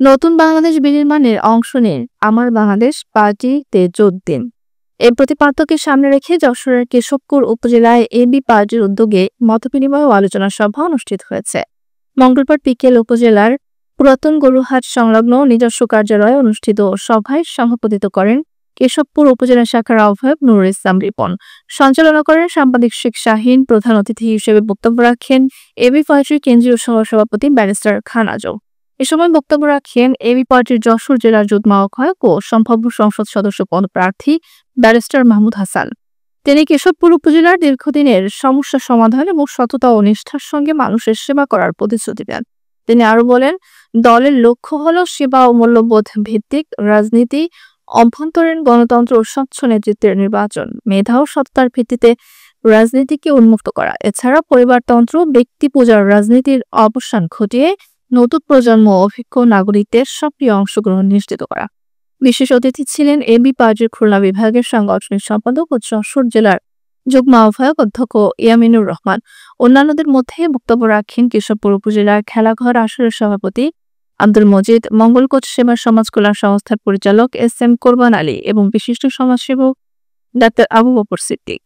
নতুন বাংলাদেশ বিনির্মাণের অংশ নিন, আমার বাংলাদেশ পার্টিতে যোগ দিন। এই প্রতিপাদ্যকে সামনে রেখে যশোরের কেশবপুর উপজেলায় এবি পার্টির উদ্যোগে মতবিনিময় ও আলোচনা সভা অনুষ্ঠিত হয়েছে। মঙ্গলবার বিকেল উপজেলার পুরাতন গরুহাট সংলগ্ন নিজস্ব কার্যালয়ে অনুষ্ঠিত সভায় সভাপতিত্ব করেন কেশবপুর উপজেলা শাখার আহ্বায়ক নুরুল ইসলাম রিপন। সঞ্চালনা করেন সাংবাদিক শেখ শাহীন। প্রধান অতিথি হিসেবে বক্তব্য রাখেন এবি পার্টির কেন্দ্রীয় সহসভাপতি ব্যারিস্টার খান আজম। এ সময় বক্তব্য রাখেন এবি পার্টির যশোর জেলার যুগ্ম আহ্বায়ক ও সম্ভাব্য সংসদ সদস্য পদপ্রার্থী ব্যারিস্টার মাহমুদ হাসান। তিনি কেশবপুর উপজেলার দীর্ঘদিনের সমস্যা সমাধান এবং সততা ও নিষ্ঠার সঙ্গে মানুষের সেবা করার প্রতিশ্রুতি দেন। তিনি আরো বলেন, দলের লক্ষ্য হল সেবা ও মূল্যবোধ ভিত্তিক রাজনীতি, অভ্যন্তরীণ গণতন্ত্র ও স্বচ্ছ নেতৃত্বের নির্বাচন, মেধা ও সততার ভিত্তিতে রাজনীতিকে উন্মুক্ত করা। এছাড়া পরিবারতন্ত্র, ব্যক্তি পূজার রাজনীতির অবসান ঘটিয়ে নতুন প্রজন্ম অভিজ্ঞ নাগরিকদের সক্রিয় অংশগ্রহণ নিশ্চিত করা। বিশেষ অতিথি ছিলেন এবি পার্টির খুলনা বিভাগের সাংগঠনিক সম্পাদক ও যশোর জেলার যুগ্ম আহ্বায়ক অধ্যক্ষ ইয়ামিনুর রহমান। অন্যান্যদের মধ্যে বক্তব্য রাখেন কেশবপুর উপজেলার খেলাঘর আসরের সভাপতি আব্দুল মজিদ, মঙ্গলকোট সেবা সমাজ কল্যাণ সংস্থার পরিচালক এস এম কোরবান আলী এবং বিশিষ্ট সমাজসেবক ডাক্তার আবু বকর সিদ্দিক।